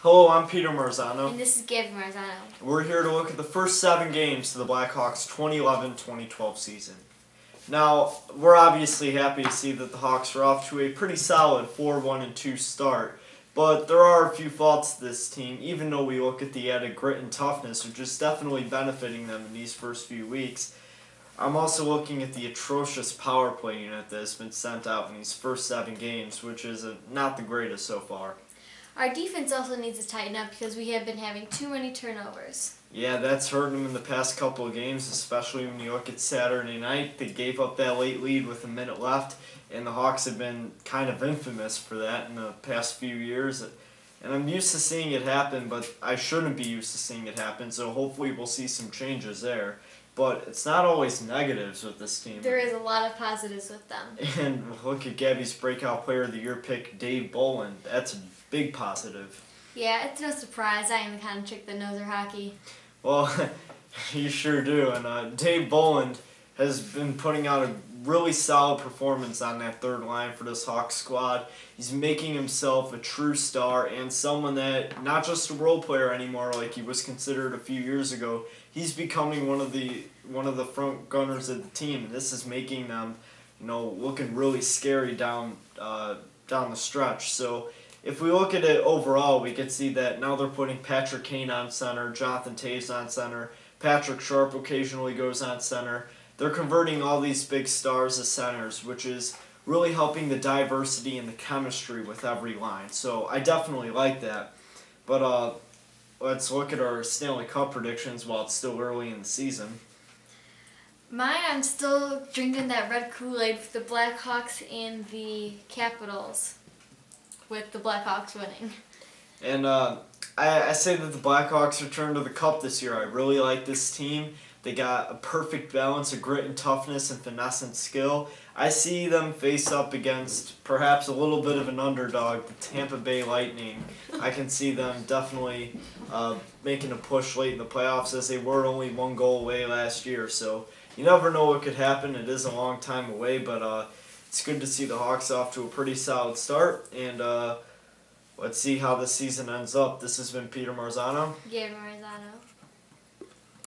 Hello, I'm Peter Marzano. And this is Gabby Marzano. We're here to look at the first 7 games to the Blackhawks 2011-2012 season. Now, we're obviously happy to see that the Hawks are off to a pretty solid 4-1-2 start, but there are a few faults to this team, even though we look at the added grit and toughness, which is definitely benefiting them in these first few weeks. I'm also looking at the atrocious power play unit that has been sent out in these first 7 games, which is not the greatest so far. Our defense also needs to tighten up because we have been having too many turnovers. Yeah, that's hurt them in the past couple of games, especially when you look at Saturday night. They gave up that late lead with a minute left, and the Hawks have been kind of infamous for that in the past few years. And I'm used to seeing it happen, but I shouldn't be used to seeing it happen, so hopefully we'll see some changes there. But it's not always negatives with this team. There is a lot of positives with them. And look at Gabby's breakout player of the year pick, Dave Bolland. That's a big positive. Yeah, it's no surprise. I am the kind of chick that knows her hockey. Well, you sure do. And Dave Bolland has been putting out a really solid performance on that third line for this Hawks squad. He's making himself a true star and someone that, not just a role player anymore like he was considered a few years ago, he's becoming one of the front gunners of the team. And this is making them, looking really scary down the stretch. So if we look at it overall, we can see that now they're putting Patrick Kane on center, Jonathan Toews on center, Patrick Sharp occasionally goes on center. They're converting all these big stars as centers, which is really helping the diversity and the chemistry with every line. So I definitely like that. But let's look at our Stanley Cup predictions while it's still early in the season. Mine, I'm still drinking that red Kool-Aid for the Blackhawks and the Capitals, with the Blackhawks winning. And I say that the Blackhawks return to the Cup this year. I really like this team. They got a perfect balance of grit and toughness and finesse and skill. I see them face up against perhaps a little bit of an underdog, the Tampa Bay Lightning. I can see them definitely making a push late in the playoffs, as they were only 1 goal away last year. So you never know what could happen. It is a long time away, but it's good to see the Hawks off to a pretty solid start. And let's see how the season ends up. This has been Peter Marzano. Yeah,